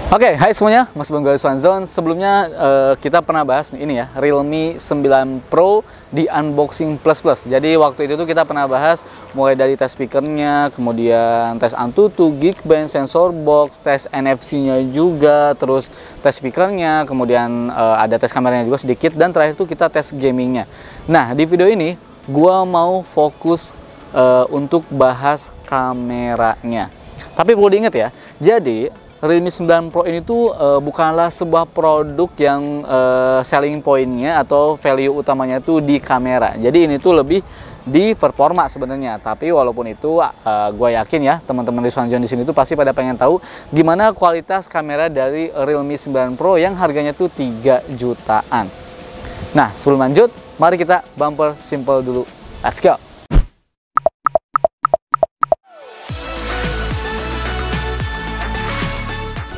Oke, hai semuanya, Mas Bang Galis Zone. Sebelumnya kita pernah bahas ini ya, Realme 9 Pro di unboxing plus. Jadi waktu itu tuh kita pernah bahas mulai dari tes speakernya, kemudian tes Antutu, Geekbench, sensor box, tes NFC-nya juga, terus tes speakernya, kemudian ada tes kameranya juga sedikit, dan terakhir tuh kita tes gamingnya. Nah, di video ini gua mau fokus untuk bahas kameranya. Tapi perlu diingat ya, jadi Realme 9 Pro ini tuh bukanlah sebuah produk yang selling pointnya atau value utamanya tuh di kamera. Jadi ini tuh lebih di performa sebenarnya. Tapi walaupun itu, gue yakin ya teman-teman Rizwan John di sini tuh pasti pada pengen tahu gimana kualitas kamera dari Realme 9 Pro yang harganya tuh 3 jutaan. Nah, sebelum lanjut, mari kita bumper simple dulu. Let's go!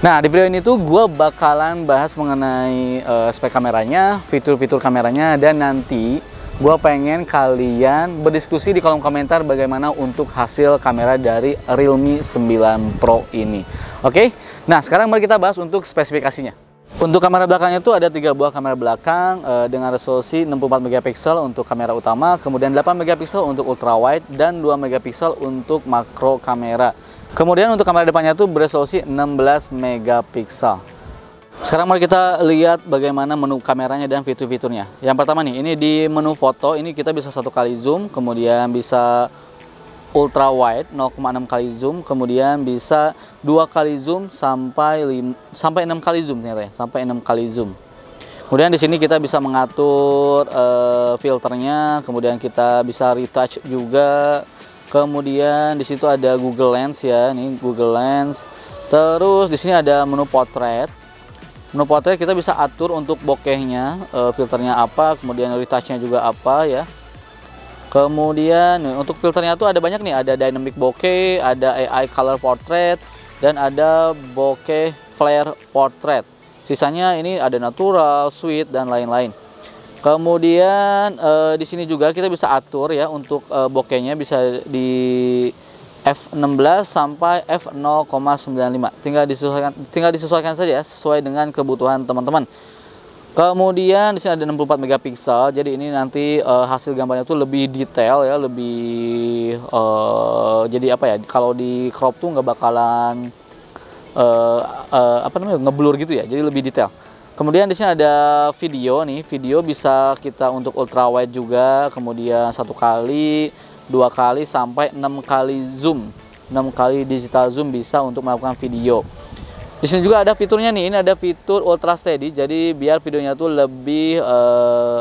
Nah, di video ini tuh gue bakalan bahas mengenai spek kameranya, fitur-fitur kameranya, dan nanti gue pengen kalian berdiskusi di kolom komentar bagaimana untuk hasil kamera dari Realme 9 Pro ini. Oke? Nah, sekarang mari kita bahas untuk spesifikasinya. Untuk kamera belakangnya tuh ada 3 buah kamera belakang dengan resolusi 64 megapiksel untuk kamera utama, kemudian 8 megapiksel untuk ultrawide, dan 2 megapiksel untuk makro kamera. Kemudian untuk kamera depannya tuh beresolusi 16 megapiksel. Sekarang mari kita lihat bagaimana menu kameranya dan fitur-fiturnya. Yang pertama nih, ini di menu foto ini kita bisa 1 kali zoom, kemudian bisa ultra wide 0,6 kali zoom, kemudian bisa 2 kali zoom sampai 6 kali zoom ternyata ya, sampai 6 kali zoom. Kemudian di sini kita bisa mengatur filternya, kemudian kita bisa retouch juga. Kemudian di situ ada Google Lens ya, nih Google Lens. Terus di sini ada menu potret. Menu potret kita bisa atur untuk bokehnya, filternya apa, kemudian retouchnya juga apa ya. Kemudian untuk filternya tuh ada banyak nih, ada dynamic bokeh, ada AI color portrait, dan ada bokeh flare portrait. Sisanya ini ada natural, sweet, dan lain-lain. Kemudian di sini juga kita bisa atur ya untuk bokehnya bisa di f16 sampai f0,95. Tinggal disesuaikan saja ya, sesuai dengan kebutuhan teman-teman. Kemudian di sini ada 64 megapiksel. Jadi ini nanti hasil gambarnya tuh lebih detail ya, lebih jadi apa ya? Kalau di crop tuh nggak bakalan ngeblur gitu ya. Jadi lebih detail. Kemudian di sini ada video nih, video bisa kita untuk ultra wide juga, kemudian 1 kali, 2 kali sampai 6 kali zoom. 6 kali digital zoom bisa untuk melakukan video. Di sini juga ada fiturnya nih, ini ada fitur ultra steady, jadi biar videonya tuh lebih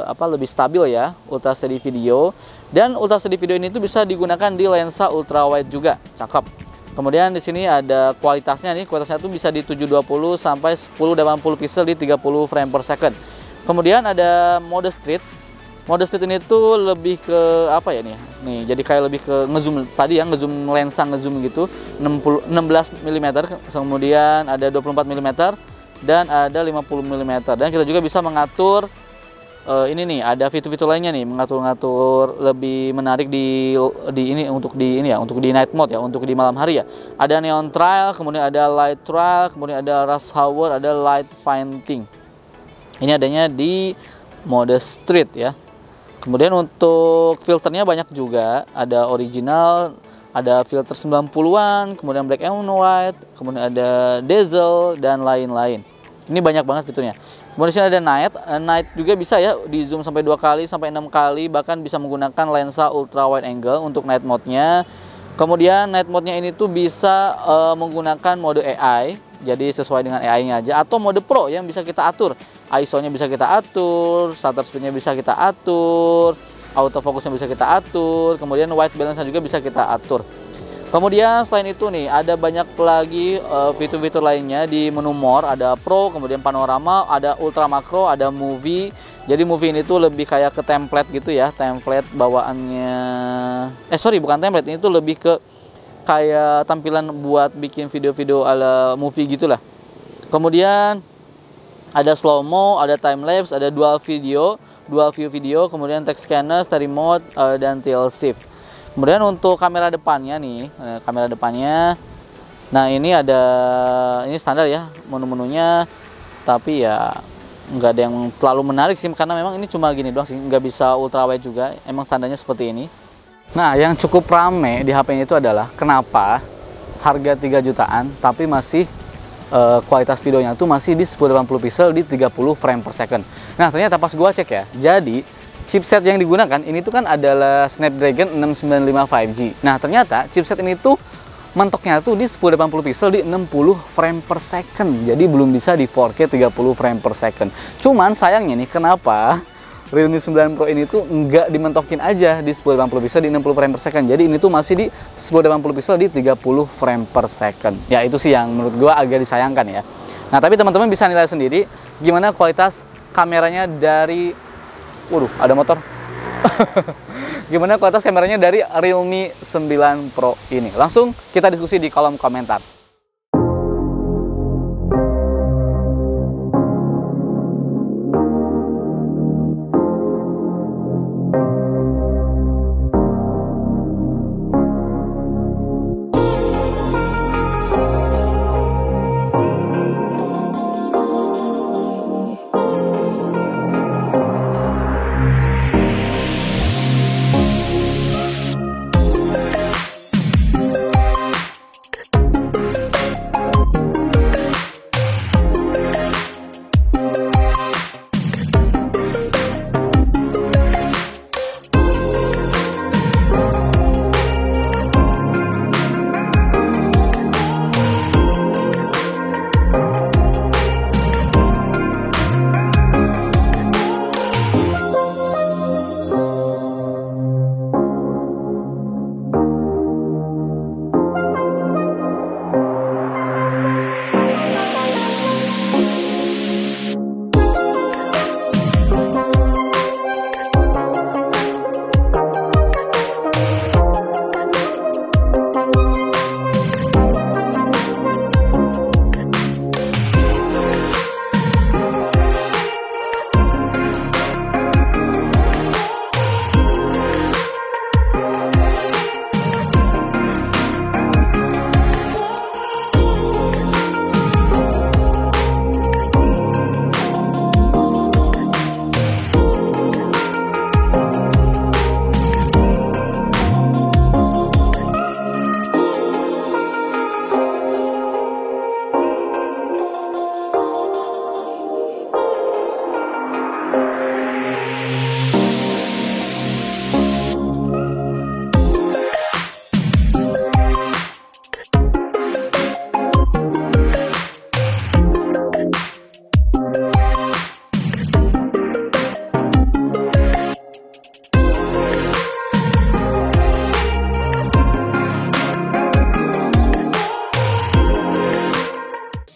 lebih stabil ya, ultra steady video. Dan ultra steady video ini tuh bisa digunakan di lensa ultra wide juga, cakep. Kemudian di sini ada kualitasnya nih, kualitasnya tuh bisa di 720 sampai 1080 pixel di 30 frame per second. Kemudian ada mode street. Mode street ini tuh lebih ke apa ya nih? Nih, jadi kayak lebih ke ngezoom tadi ya, ngezoom lensa ngezoom gitu, 16 mm, kemudian ada 24 mm dan ada 50 mm. Dan kita juga bisa mengatur ini nih, ada fitur-fitur lainnya nih, mengatur-ngatur lebih menarik di untuk di night mode ya, untuk di malam hari ya. Ada neon trial, kemudian ada light trial, kemudian ada rush hour, ada light finding. Ini adanya di mode street ya. Kemudian untuk filternya banyak juga, ada original, ada filter 90-an, kemudian black and white, kemudian ada dazzle dan lain-lain. Ini banyak banget fiturnya. Kemudian di sini ada night juga bisa ya, di zoom sampai 2 kali sampai 6 kali, bahkan bisa menggunakan lensa ultra wide angle untuk night mode-nya. Kemudian night mode-nya ini tuh bisa menggunakan mode AI, jadi sesuai dengan AI-nya aja, atau mode Pro yang bisa kita atur. ISO-nya bisa kita atur, shutter speed-nya bisa kita atur, autofocus-nya bisa kita atur, kemudian white balance-nya juga bisa kita atur. Kemudian selain itu nih, ada banyak lagi fitur-fitur lainnya di menu more, ada Pro, kemudian panorama, ada ultra makro, ada movie. Jadi movie ini tuh lebih kayak ke template gitu ya, template bawaannya. Bukan template, ini tuh lebih ke kayak tampilan buat bikin video-video ala movie gitulah. Kemudian ada slow mo, ada time lapse, ada dual view video, kemudian text scanner, story mode, dan tilt shift. Kemudian untuk kamera depannya nih, Nah ini ada, ini standar ya menu-menunya, tapi ya nggak ada yang terlalu menarik sih, karena memang ini cuma gini doang sih, nggak bisa ultrawide juga, emang standarnya seperti ini. Nah yang cukup rame di HP ini itu adalah kenapa harga 3 jutaan tapi masih kualitas videonya tuh masih di 1080 pixel di 30 frame per second. Nah ternyata pas gua cek ya, jadi chipset yang digunakan ini tuh kan adalah Snapdragon 695 5G. Nah ternyata chipset ini tuh mentoknya tuh di 1080 pixel di 60 frame per second. Jadi belum bisa di 4K 30 frame per second. Cuman sayangnya nih, kenapa Realme 9 Pro ini tuh nggak dimentokin aja di 1080 pixel di 60 frame per second. Jadi ini tuh masih di 1080 pixel di 30 frame per second. Ya itu sih yang menurut gua agak disayangkan ya. Nah tapi teman-teman bisa nilai sendiri gimana kualitas kameranya dari... Waduh, ada motor. Gimana kualitas kameranya dari Realme 9 Pro ini? Langsung kita diskusi di kolom komentar.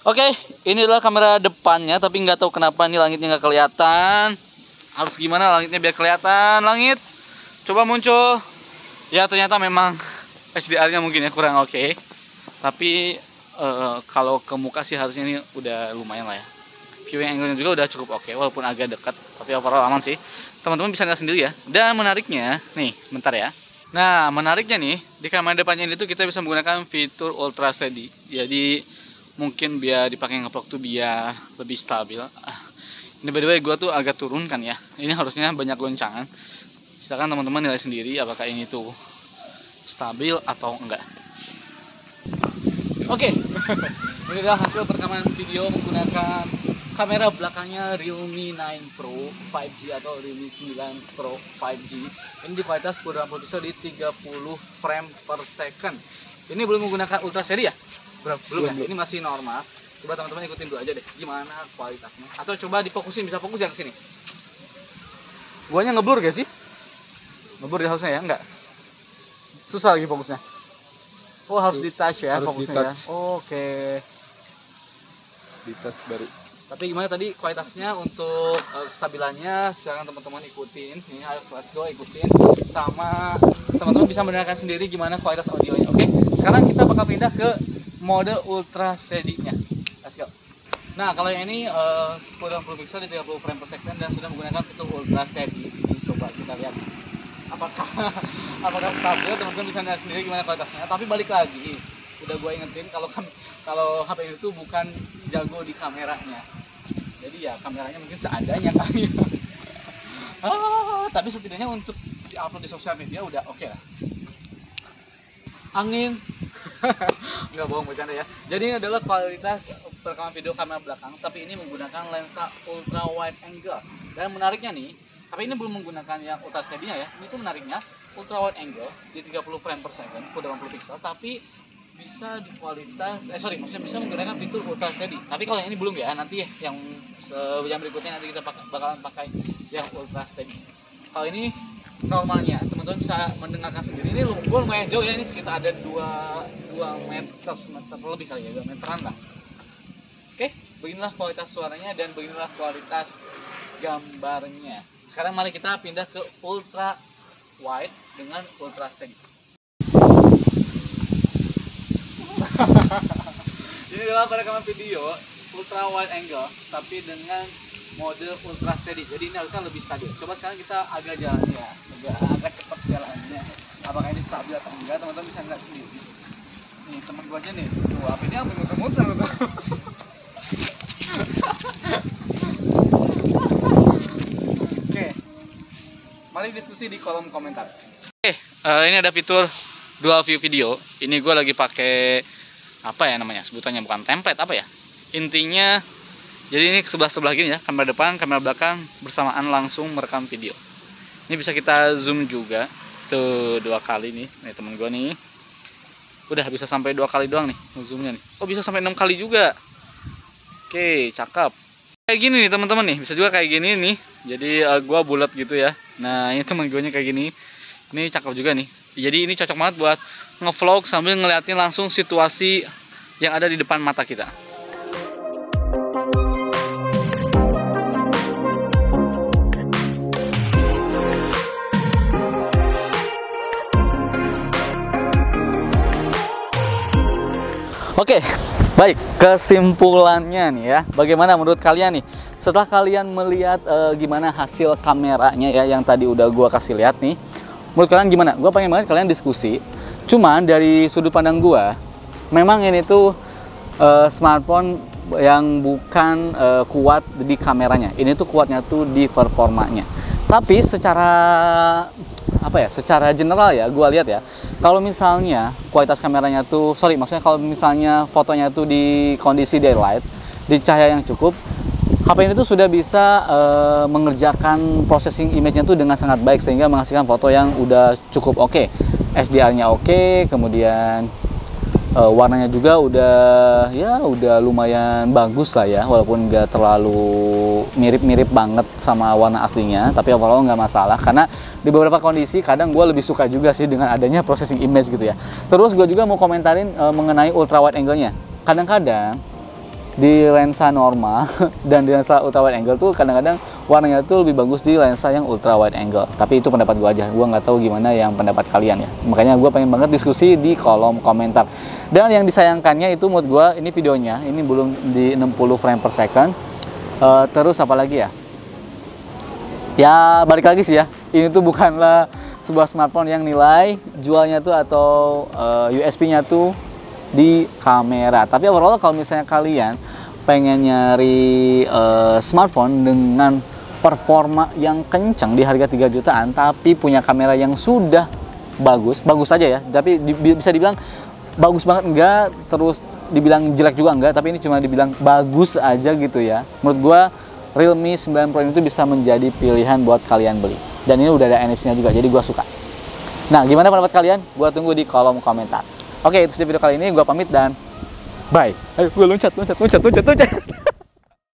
Oke, ini adalah kamera depannya, tapi nggak tahu kenapa nih langitnya nggak kelihatan. Harus gimana langitnya biar kelihatan? Langit, coba muncul. Ya ternyata memang HDR-nya mungkin ya kurang oke. Tapi kalau ke muka sih harusnya ini udah lumayan lah ya. Viewing angle-nya juga udah cukup oke, walaupun agak dekat. Tapi overall aman sih. Teman-teman bisa lihat sendiri ya. Dan menariknya, nih, bentar ya. Nah, menariknya nih, di kamera depannya ini tuh kita bisa menggunakan fitur Ultra Steady. Jadi mungkin biar dipakai ngevlog tuh biar lebih stabil. Ini by the way gue tuh agak turun kan ya. Ini harusnya banyak goncangan. Silakan teman-teman nilai sendiri apakah ini tuh stabil atau enggak. Oke. Ini adalah hasil perekaman video menggunakan kamera belakangnya Realme 9 Pro 5G atau Realme 9 Pro 5G. Ini di kualitas 1080 pixel di 30 frame per second. Ini belum menggunakan Ultra Steady ya? Belum ya? Ini masih normal. Coba teman-teman ikutin dulu aja deh gimana kualitasnya. Atau coba difokusin, bisa fokus ya ke sini. Guanya ngeblur gak sih? Ngeblur ya harusnya ya? Enggak. Susah lagi fokusnya. Oh, harus di touch ya fokusnya ya. Oke. Di touch baru. Tapi gimana tadi kualitasnya untuk kestabilannya? Silakan teman-teman ikutin. Ini ayo let's go ikutin. Sama teman-teman bisa mendengarkan sendiri gimana kualitas audionya. Oke. Sekarang kita bakal pindah ke mode Ultra Steady-nya. Let's go. Nah, kalau yang ini 1080 pixel di 30 frame per second dan sudah menggunakan fitur Ultra Steady. Ini coba kita lihat apakah stabil. Teman-teman bisa lihat sendiri gimana kualitasnya. Tapi balik lagi, udah gue ingetin kalau HP ini tuh bukan jago di kameranya. Jadi ya kameranya mungkin seadanya kali ya. Tapi setidaknya untuk di-upload di sosial media udah oke lah. Angin. Nggak bohong, bercanda ya. Jadi ini adalah kualitas perekaman video kamera belakang, tapi ini menggunakan lensa ultra wide angle. Dan menariknya nih, tapi ini belum menggunakan yang ultra steady-nya ya. Ini tuh menariknya ultra wide angle di 30 frame per second, 80 pixel, tapi bisa di kualitas maksudnya bisa menggunakan fitur ultra steady. Tapi kalau yang ini belum ya, nanti yang berikutnya nanti kita bakalan pakai yang ultra steady. Kalau ini normalnya, teman-teman bisa mendengarkan sendiri. Ini gue lumayan jauh ya, ini sekitar ada 2 meter lebih kali ya, 2 meteran lah. Oke, beginilah kualitas suaranya dan beginilah kualitas gambarnya. Sekarang mari kita pindah ke ultra wide dengan ultra steady. Ini adalah perekaman video ultra wide angle tapi dengan mode ultra steady. Jadi ini harusnya lebih stabil. Coba sekarang kita agak jalan ya, agak cepat jalannya. Apakah ini stabil atau enggak? Teman-teman bisa lihat sendiri. Nih teman gua aja nih, tuh HP ini sampai muter-muter tuh. Oke, mari diskusi di kolom komentar. Oke, ini ada fitur dual view video. Ini gue lagi pakai apa ya namanya, sebutannya bukan template apa ya. Intinya, jadi ini sebelah gini ya, kamera depan, kamera belakang bersamaan langsung merekam video. Ini bisa kita zoom juga, tuh 2 kali nih temen gue nih. Udah bisa sampai 2 kali doang nih zoomnya nih. Oh bisa sampai 6 kali juga. Oke, cakep. Kayak gini nih teman-teman nih, bisa juga kayak gini nih. Jadi gua bulat gitu ya. Nah, ini temen gue nya kayak gini. Ini cakep juga nih. Jadi ini cocok banget buat ngevlog sambil ngeliatin langsung situasi yang ada di depan mata kita. Oke, baik, kesimpulannya nih ya, bagaimana menurut kalian nih setelah kalian melihat gimana hasil kameranya ya yang tadi udah gua kasih lihat nih, menurut kalian gimana? Gua pengen banget kalian diskusi. Cuman dari sudut pandang gua, memang ini tuh smartphone yang bukan kuat di kameranya. Ini tuh kuatnya tuh di performanya. Tapi secara apa ya? Secara general ya, gua lihat ya. Kalau misalnya kualitas kameranya tuh, maksudnya kalau misalnya fotonya tuh di kondisi daylight, di cahaya yang cukup, HP ini tuh sudah bisa mengerjakan processing image-nya tuh dengan sangat baik sehingga menghasilkan foto yang udah cukup oke. SDR-nya oke, kemudian warnanya juga udah lumayan bagus lah ya, walaupun nggak terlalu mirip-mirip banget sama warna aslinya, tapi overall nggak masalah karena di beberapa kondisi kadang gue lebih suka juga sih dengan adanya processing image gitu ya. Terus gue juga mau komentarin mengenai ultra wide angle-nya. Kadang-kadang di lensa normal dan di lensa ultra wide angle tuh kadang-kadang warnanya tuh lebih bagus di lensa yang ultra wide angle. Tapi itu pendapat gue aja, gue nggak tahu gimana yang pendapat kalian ya. Makanya gue pengen banget diskusi di kolom komentar. Dan yang disayangkannya itu menurut gue ini videonya ini belum di 60 frame per second. Terus apa lagi ya? Ya balik lagi sih ya, ini tuh bukanlah sebuah smartphone yang nilai jualnya tuh atau USP-nya tuh di kamera. Tapi overall kalau misalnya kalian pengen nyari smartphone dengan performa yang kencang di harga 3 jutaan tapi punya kamera yang sudah bagus aja ya. Tapi bisa dibilang bagus banget enggak, terus dibilang jelek juga enggak, tapi ini cuma dibilang bagus aja gitu ya. Menurut gua Realme 9 Pro itu bisa menjadi pilihan buat kalian beli. Dan ini udah ada NFC-nya juga, jadi gua suka. Nah, gimana pendapat kalian? Gua tunggu di kolom komentar. Oke, itu video kali ini. Gua pamit dan bye. Ayo, gua loncat.